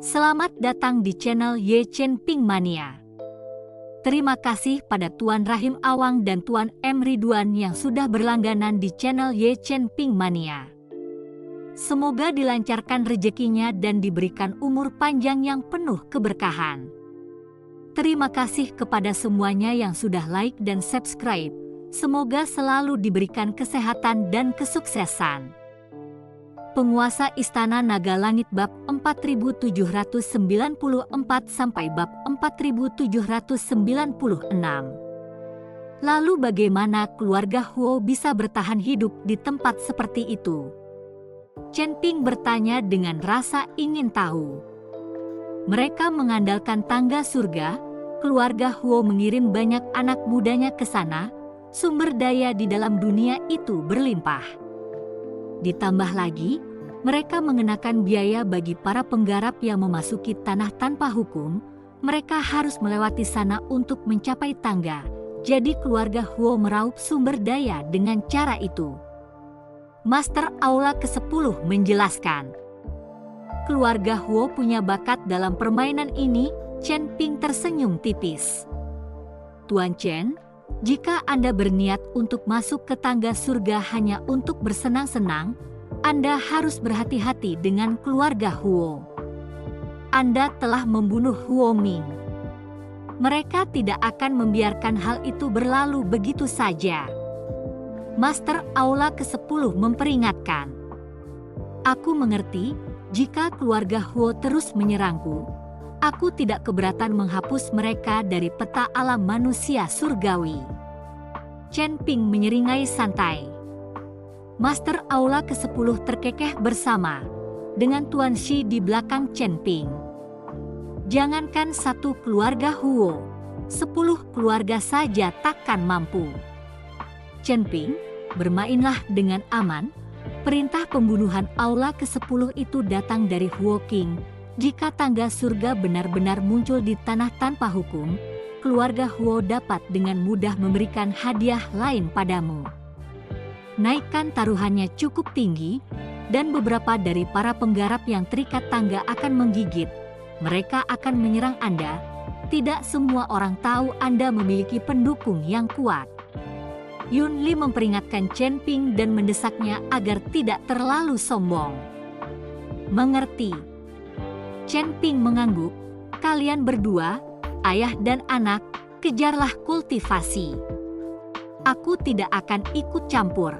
Selamat datang di channel Ye Chen Ping Mania. Terima kasih pada Tuan Rahim Awang dan Tuan M. Ridwan yang sudah berlangganan di channel Ye Chen Ping Mania. Semoga dilancarkan rezekinya dan diberikan umur panjang yang penuh keberkahan. Terima kasih kepada semuanya yang sudah like dan subscribe. Semoga selalu diberikan kesehatan dan kesuksesan. Penguasa Istana Naga Langit bab 4794 sampai bab 4796. Lalu bagaimana keluarga Huo bisa bertahan hidup di tempat seperti itu? Chen Ping bertanya dengan rasa ingin tahu. Mereka mengandalkan tangga surga, keluarga Huo mengirim banyak anak mudanya ke sana, sumber daya di dalam dunia itu berlimpah. Ditambah lagi, mereka mengenakan biaya bagi para penggarap yang memasuki tanah tanpa hukum. Mereka harus melewati sana untuk mencapai tangga. Jadi keluarga Huo meraup sumber daya dengan cara itu. Master Aula ke-10 menjelaskan. Keluarga Huo punya bakat dalam permainan ini. Chen Ping tersenyum tipis. Tuan Chen, jika Anda berniat untuk masuk ke tangga surga hanya untuk bersenang-senang, Anda harus berhati-hati dengan keluarga Huo. Anda telah membunuh Huo Ming. Mereka tidak akan membiarkan hal itu berlalu begitu saja. Master Aula ke-10 memperingatkan. Aku mengerti, jika keluarga Huo terus menyerangku, aku tidak keberatan menghapus mereka dari peta alam manusia surgawi. Chen Ping menyeringai santai. Master Aula ke-10 terkekeh bersama dengan Tuan Shi di belakang Chen Ping. Jangankan satu keluarga Huo, 10 keluarga saja takkan mampu. Chen Ping, bermainlah dengan aman. Perintah pembunuhan Aula ke-10 itu datang dari Huo King. Jika tangga surga benar-benar muncul di tanah tanpa hukum, keluarga Huo dapat dengan mudah memberikan hadiah lain padamu. Naikkan taruhannya cukup tinggi, dan beberapa dari para penggarap yang terikat tangga akan menggigit. Mereka akan menyerang Anda. Tidak semua orang tahu Anda memiliki pendukung yang kuat. Yun Li memperingatkan Chen Ping dan mendesaknya agar tidak terlalu sombong. Mengerti. Chen Ping mengangguk. Kalian berdua, ayah dan anak, kejarlah kultivasi. Aku tidak akan ikut campur.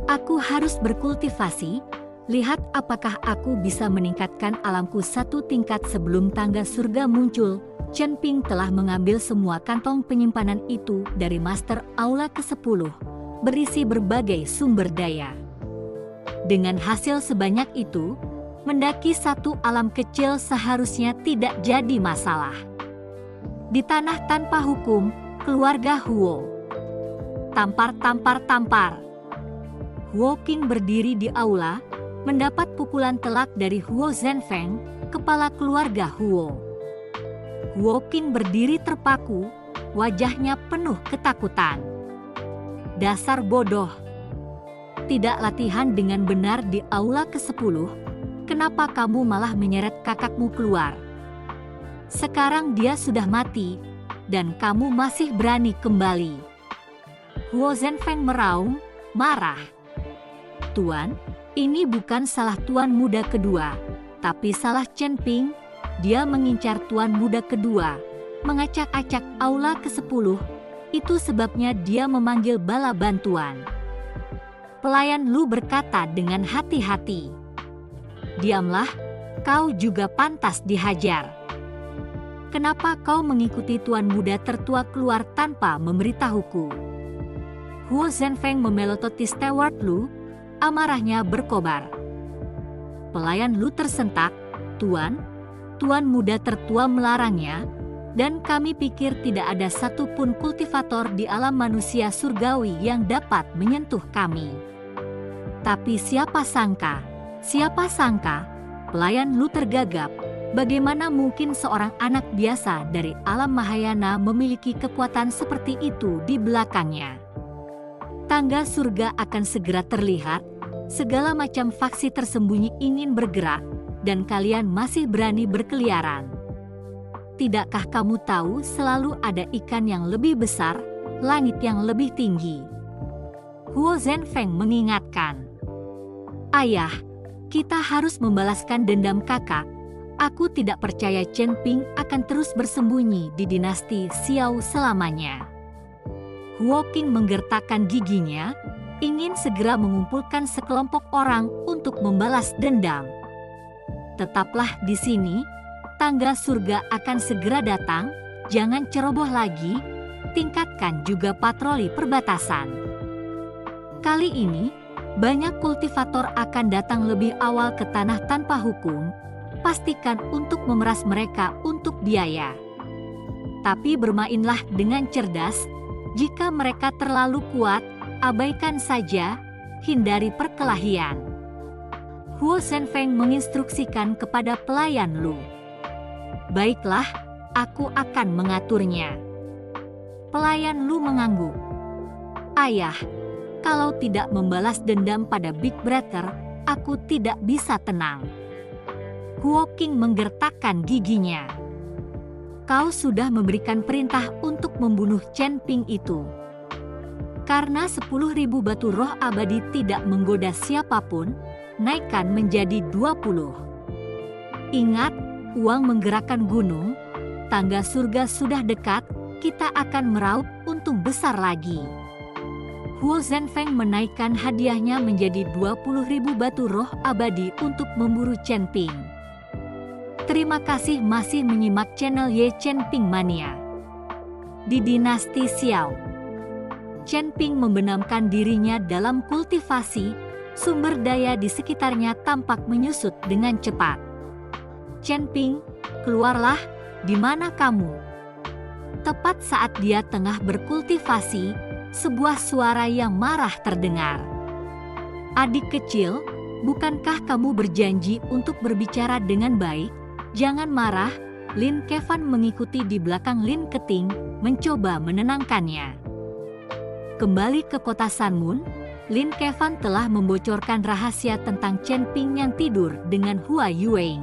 Aku harus berkultivasi. Lihat apakah aku bisa meningkatkan alamku satu tingkat sebelum tangga surga muncul. Chen Ping telah mengambil semua kantong penyimpanan itu dari Master Aula ke-10, berisi berbagai sumber daya. Dengan hasil sebanyak itu, mendaki satu alam kecil seharusnya tidak jadi masalah. Di tanah tanpa hukum, keluarga Huo. Tampar, tampar, tampar. Huo King berdiri di aula, mendapat pukulan telak dari Huo Zhenfeng, kepala keluarga Huo. Huo King berdiri terpaku, wajahnya penuh ketakutan. Dasar bodoh. Tidak latihan dengan benar di aula ke-10. Kenapa kamu malah menyeret kakakmu keluar? Sekarang dia sudah mati, dan kamu masih berani kembali. Huo Zhenfeng meraung, marah. Tuan, ini bukan salah Tuan Muda kedua, tapi salah Chen Ping. Dia mengincar Tuan Muda kedua, mengacak-acak aula ke-10. Itu sebabnya dia memanggil bala bantuan. Pelayan Lu berkata dengan hati-hati. Diamlah, kau juga pantas dihajar. Kenapa kau mengikuti Tuan Muda tertua keluar tanpa memberitahuku? Huo Zhenfeng memelototi Steward Lu, amarahnya berkobar. Pelayan Lu tersentak, Tuan Muda tertua melarangnya, dan kami pikir tidak ada satupun kultivator di alam manusia surgawi yang dapat menyentuh kami. Tapi siapa sangka, pelayan Lu tergagap. Bagaimana mungkin seorang anak biasa dari alam Mahayana memiliki kekuatan seperti itu di belakangnya? Tangga surga akan segera terlihat. Segala macam faksi tersembunyi ingin bergerak, dan kalian masih berani berkeliaran. Tidakkah kamu tahu selalu ada ikan yang lebih besar, langit yang lebih tinggi? Huo Zhenfeng mengingatkan. Ayah, kita harus membalaskan dendam kakak. Aku tidak percaya Chen Ping akan terus bersembunyi di dinasti Xiao selamanya. Huo Qing menggertakkan giginya, ingin segera mengumpulkan sekelompok orang untuk membalas dendam. Tetaplah di sini, tangga surga akan segera datang, jangan ceroboh lagi, tingkatkan juga patroli perbatasan. Kali ini, banyak kultivator akan datang lebih awal ke tanah tanpa hukum, pastikan untuk memeras mereka untuk biaya. Tapi bermainlah dengan cerdas, jika mereka terlalu kuat, abaikan saja, hindari perkelahian. Huo Zhenfeng menginstruksikan kepada pelayan Lu. Baiklah, aku akan mengaturnya. Pelayan Lu mengangguk. Ayah, kalau tidak membalas dendam pada Big Brother, aku tidak bisa tenang. Huo Qing menggertakkan giginya. Kau sudah memberikan perintah untuk membunuh Chen Ping itu. Karena 10.000 batu roh abadi tidak menggoda siapapun, naikkan menjadi 20. Ingat, uang menggerakkan gunung, tangga surga sudah dekat, kita akan meraup untung besar lagi. Huo Zhenfeng menaikkan hadiahnya menjadi 20.000 batu roh abadi untuk memburu Chen Ping. Terima kasih masih menyimak channel Ye Chen Ping Mania. Di dinasti Xiao, Chen Ping membenamkan dirinya dalam kultivasi, sumber daya di sekitarnya tampak menyusut dengan cepat. Chen Ping, keluarlah, di mana kamu? Tepat saat dia tengah berkultivasi, sebuah suara yang marah terdengar. Adik kecil, bukankah kamu berjanji untuk berbicara dengan baik? Jangan marah. Lin Kevan mengikuti di belakang Lin Keting, mencoba menenangkannya. Kembali ke kota Sanmun, Lin Kevan telah membocorkan rahasia tentang Chen Ping yang tidur dengan Hua Yueing.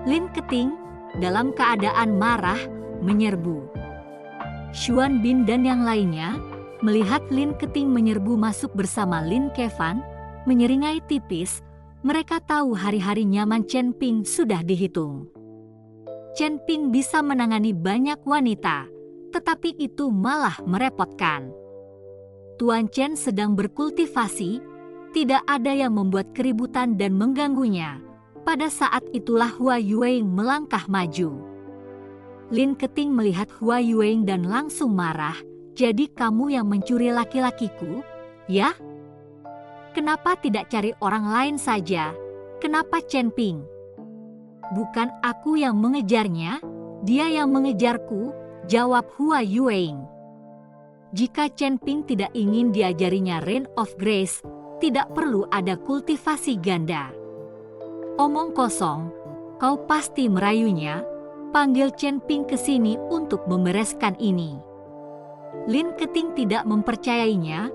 Lin Keting, dalam keadaan marah, menyerbu. Xuan Bin dan yang lainnya, melihat Lin Keting menyerbu masuk bersama Lin Kevan, menyeringai tipis, mereka tahu hari-hari nyaman Chen Ping sudah dihitung. Chen Ping bisa menangani banyak wanita, tetapi itu malah merepotkan. Tuan Chen sedang berkultivasi, tidak ada yang membuat keributan dan mengganggunya. Pada saat itulah Hua Yueing melangkah maju. Lin Keting melihat Hua Yueing dan langsung marah, jadi kamu yang mencuri laki-lakiku, ya? Kenapa tidak cari orang lain saja? Kenapa Chen Ping? Bukan aku yang mengejarnya, dia yang mengejarku, jawab Hua Yueing. Jika Chen Ping tidak ingin diajarinya Rain of Grace, tidak perlu ada kultivasi ganda. Omong kosong, kau pasti merayunya, panggil Chen Ping ke sini untuk membereskan ini. Lin Keting tidak mempercayainya,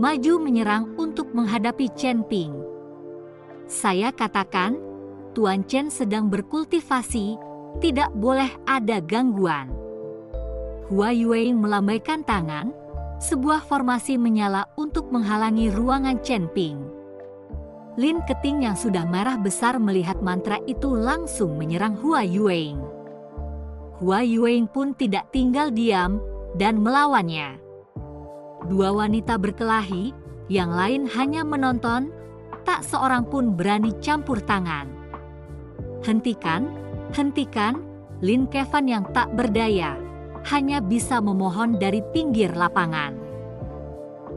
maju menyerang untuk menghadapi Chen Ping. Saya katakan, Tuan Chen sedang berkultivasi, tidak boleh ada gangguan. Hua Yueing melambaikan tangan, sebuah formasi menyala untuk menghalangi ruangan Chen Ping. Lin Keting yang sudah merah besar melihat mantra itu langsung menyerang Hua Yueing. Hua Yueing pun tidak tinggal diam dan melawannya. Dua wanita berkelahi, yang lain hanya menonton, tak seorang pun berani campur tangan. Hentikan, hentikan, Lin Kevan yang tak berdaya, hanya bisa memohon dari pinggir lapangan.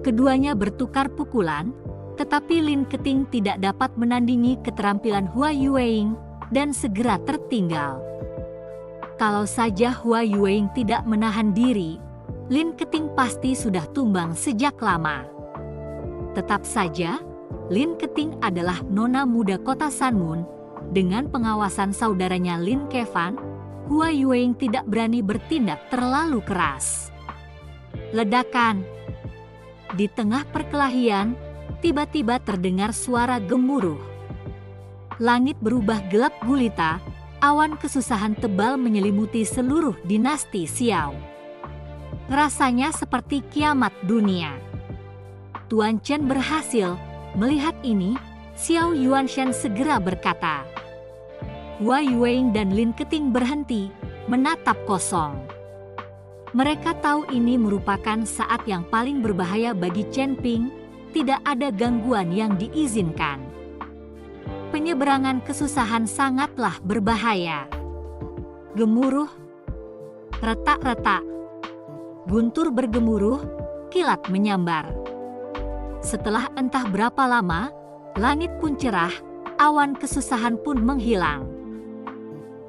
Keduanya bertukar pukulan, tetapi Lin Keting tidak dapat menandingi keterampilan Hua Yueing dan segera tertinggal. Kalau saja Hua Yueing tidak menahan diri, Lin Keting pasti sudah tumbang sejak lama. Tetap saja, Lin Keting adalah nona muda kota Sanmun. Dengan pengawasan saudaranya Lin Kevan, Hua Yueing tidak berani bertindak terlalu keras. Ledakan. Di tengah perkelahian, tiba-tiba terdengar suara gemuruh. langit berubah gelap gulita, awan kesusahan tebal menyelimuti seluruh dinasti Xiao. Rasanya seperti kiamat dunia. Tuan Chen berhasil. Melihat ini, Xiao Yuanshan segera berkata. Hua Yueing dan Lin Keting berhenti, menatap kosong. Mereka tahu ini merupakan saat yang paling berbahaya bagi Chen Ping, tidak ada gangguan yang diizinkan. Penyeberangan kesusahan sangatlah berbahaya. Gemuruh, retak-retak, guntur bergemuruh, kilat menyambar. Setelah entah berapa lama, langit pun cerah, awan kesusahan pun menghilang.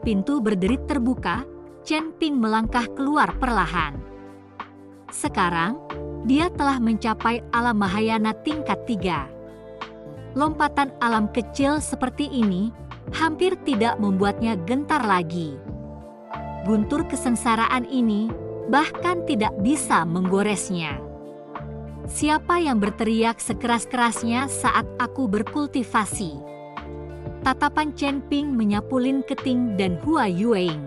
Pintu berderit terbuka, Chen Ping melangkah keluar perlahan. Sekarang, dia telah mencapai alam Mahayana tingkat 3. Lompatan alam kecil seperti ini hampir tidak membuatnya gentar lagi. Guntur kesengsaraan ini bahkan tidak bisa menggoresnya. Siapa yang berteriak sekeras-kerasnya saat aku berkultivasi? Tatapan Chen Ping menyapu Lin Keting dan Hua Yueing.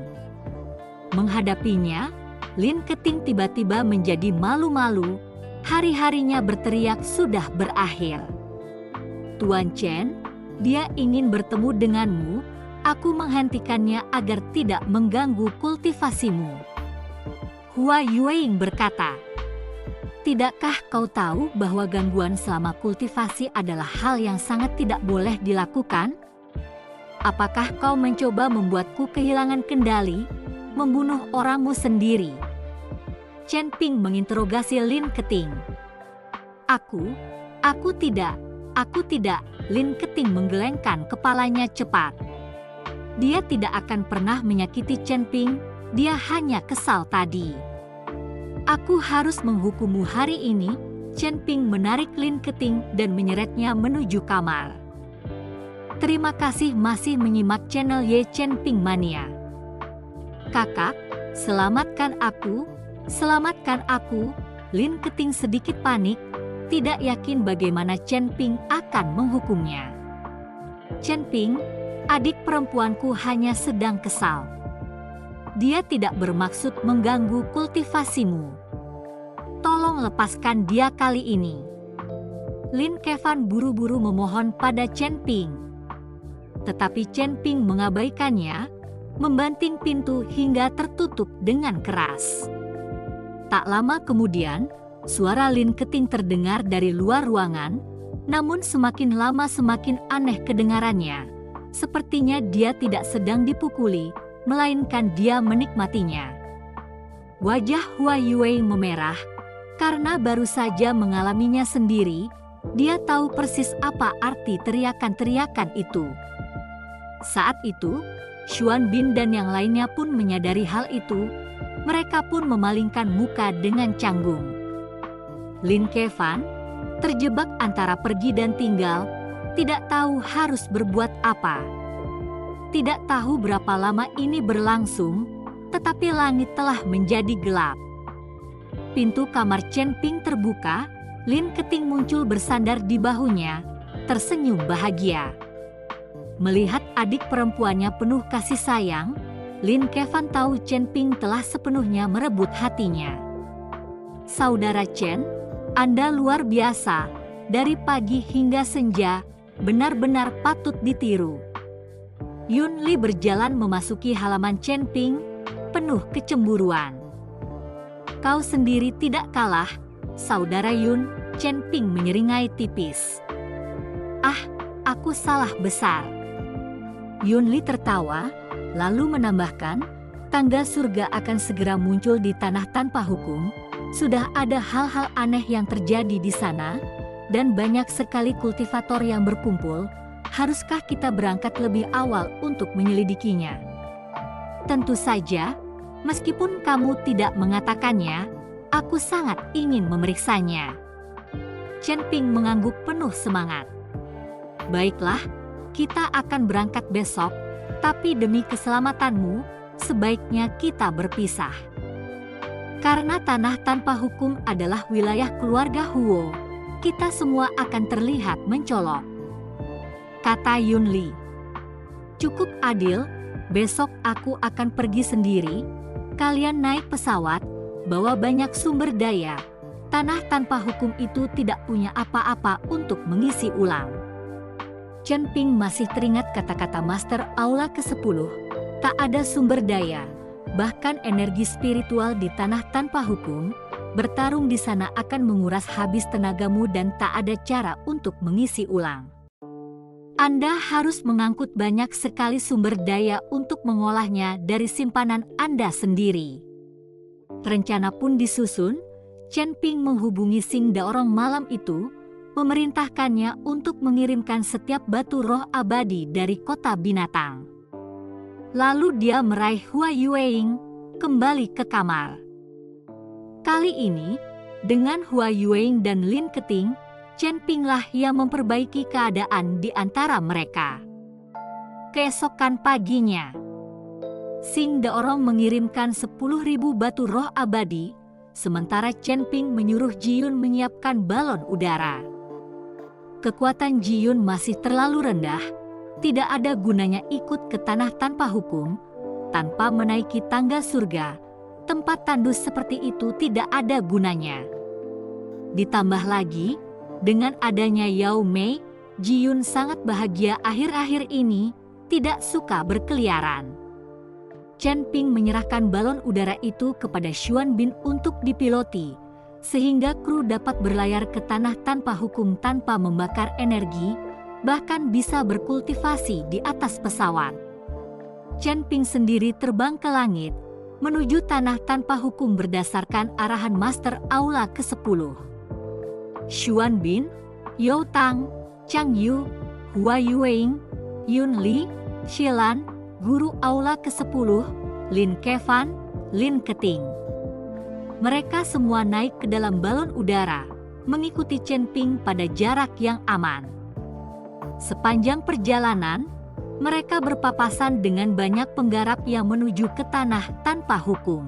Menghadapinya, Lin Keting tiba-tiba menjadi malu-malu. Hari-harinya berteriak sudah berakhir. Tuan Chen, dia ingin bertemu denganmu, aku menghentikannya agar tidak mengganggu kultivasimu. Hua Yueing berkata, tidakkah kau tahu bahwa gangguan selama kultivasi adalah hal yang sangat tidak boleh dilakukan? Apakah kau mencoba membuatku kehilangan kendali, membunuh orangmu sendiri? Chen Ping menginterogasi Lin Keting. Aku tidak, Lin Keting menggelengkan kepalanya cepat. Dia tidak akan pernah menyakiti Chen Ping, dia hanya kesal tadi. Aku harus menghukummu hari ini, Chen Ping menarik Lin Keting dan menyeretnya menuju kamar. Terima kasih masih menyimak channel Ye Chen Ping Mania. Kakak, selamatkan aku, Lin Keting sedikit panik, tidak yakin bagaimana Chen Ping akan menghukumnya. Chen Ping, adik perempuanku hanya sedang kesal. Dia tidak bermaksud mengganggu kultivasimu. Tolong lepaskan dia kali ini. Lin Kevan buru-buru memohon pada Chen Ping. Tetapi Chen Ping mengabaikannya, membanting pintu hingga tertutup dengan keras. Tak lama kemudian, suara Lin Keting terdengar dari luar ruangan, namun semakin lama semakin aneh kedengarannya. Sepertinya dia tidak sedang dipukuli, melainkan dia menikmatinya. Wajah Hua Yueing memerah, karena baru saja mengalaminya sendiri, dia tahu persis apa arti teriakan-teriakan itu. Saat itu, Xuan Bin dan yang lainnya pun menyadari hal itu, mereka pun memalingkan muka dengan canggung. Lin Kevan, terjebak antara pergi dan tinggal, tidak tahu harus berbuat apa. Tidak tahu berapa lama ini berlangsung, tetapi langit telah menjadi gelap. Pintu kamar Chen Ping terbuka, Lin Keting muncul bersandar di bahunya, tersenyum bahagia. Melihat adik perempuannya penuh kasih sayang, Lin Kevan tahu Chen Ping telah sepenuhnya merebut hatinya. Saudara Chen, Anda luar biasa, dari pagi hingga senja, benar-benar patut ditiru. Yun Li berjalan memasuki halaman Chen Ping, penuh kecemburuan. Kau sendiri tidak kalah, saudara Yun, Chen Ping menyeringai tipis. Ah, aku salah besar. Yun Li tertawa, lalu menambahkan, tangga surga akan segera muncul di tanah tanpa hukum. Sudah ada hal-hal aneh yang terjadi di sana, dan banyak sekali kultivator yang berkumpul. Haruskah kita berangkat lebih awal untuk menyelidikinya? Tentu saja, meskipun kamu tidak mengatakannya, aku sangat ingin memeriksanya. Chen Ping mengangguk penuh semangat. Baiklah, kita akan berangkat besok, tapi demi keselamatanmu, sebaiknya kita berpisah. Karena tanah tanpa hukum adalah wilayah keluarga Huo, kita semua akan terlihat mencolok, kata Yun Li. Cukup adil, besok aku akan pergi sendiri. Kalian naik pesawat, bawa banyak sumber daya. Tanah tanpa hukum itu tidak punya apa-apa untuk mengisi ulang. Chen Ping masih teringat kata-kata Master Aula ke-10. Tak ada sumber daya, bahkan energi spiritual di tanah tanpa hukum. Bertarung di sana akan menguras habis tenagamu dan tak ada cara untuk mengisi ulang. Anda harus mengangkut banyak sekali sumber daya untuk mengolahnya dari simpanan Anda sendiri. Rencana pun disusun. Chen Ping menghubungi Xing Daorong malam itu, memerintahkannya untuk mengirimkan setiap batu roh abadi dari kota binatang. Lalu dia meraih Hua Yueying kembali ke kamar. Kali ini, dengan Hua Yueying dan Lin Keting, Chen Ping lah yang memperbaiki keadaan di antara mereka. Keesokan paginya, Xing Daorong mengirimkan 10.000 batu roh abadi, sementara Chen Ping menyuruh Jiyun menyiapkan balon udara. Kekuatan Jiyun masih terlalu rendah, tidak ada gunanya ikut ke tanah tanpa hukum, tanpa menaiki tangga surga. Tempat tandus seperti itu tidak ada gunanya. Ditambah lagi, dengan adanya Yao Mei, Jiyun sangat bahagia akhir-akhir ini, tidak suka berkeliaran. Chen Ping menyerahkan balon udara itu kepada Xuan Bin untuk dipiloti, sehingga kru dapat berlayar ke tanah tanpa hukum tanpa membakar energi, bahkan bisa berkultivasi di atas pesawat. Chen Ping sendiri terbang ke langit, menuju tanah tanpa hukum berdasarkan arahan Master Aula ke-10. Xuan Bin, Yao Tang, Chang Yu, Hua Yueying, Yun Li, Xilan, Guru Aula ke-10, Lin Kevan, Lin Keting. Mereka semua naik ke dalam balon udara, mengikuti Chen Ping pada jarak yang aman. Sepanjang perjalanan, mereka berpapasan dengan banyak penggarap yang menuju ke tanah tanpa hukum.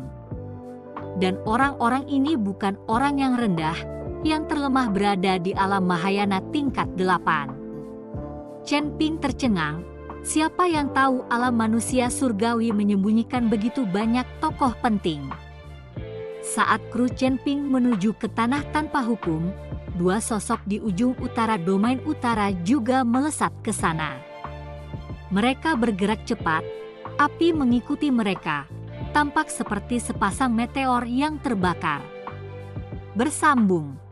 Dan orang-orang ini bukan orang yang rendah, yang terlemah berada di alam Mahayana tingkat 8. Chen Ping tercengang, siapa yang tahu alam manusia surgawi menyembunyikan begitu banyak tokoh penting. Saat kru Chen Ping menuju ke tanah tanpa hukum, dua sosok di ujung utara domain utara juga melesat ke sana. Mereka bergerak cepat, api mengikuti mereka, tampak seperti sepasang meteor yang terbakar. Bersambung.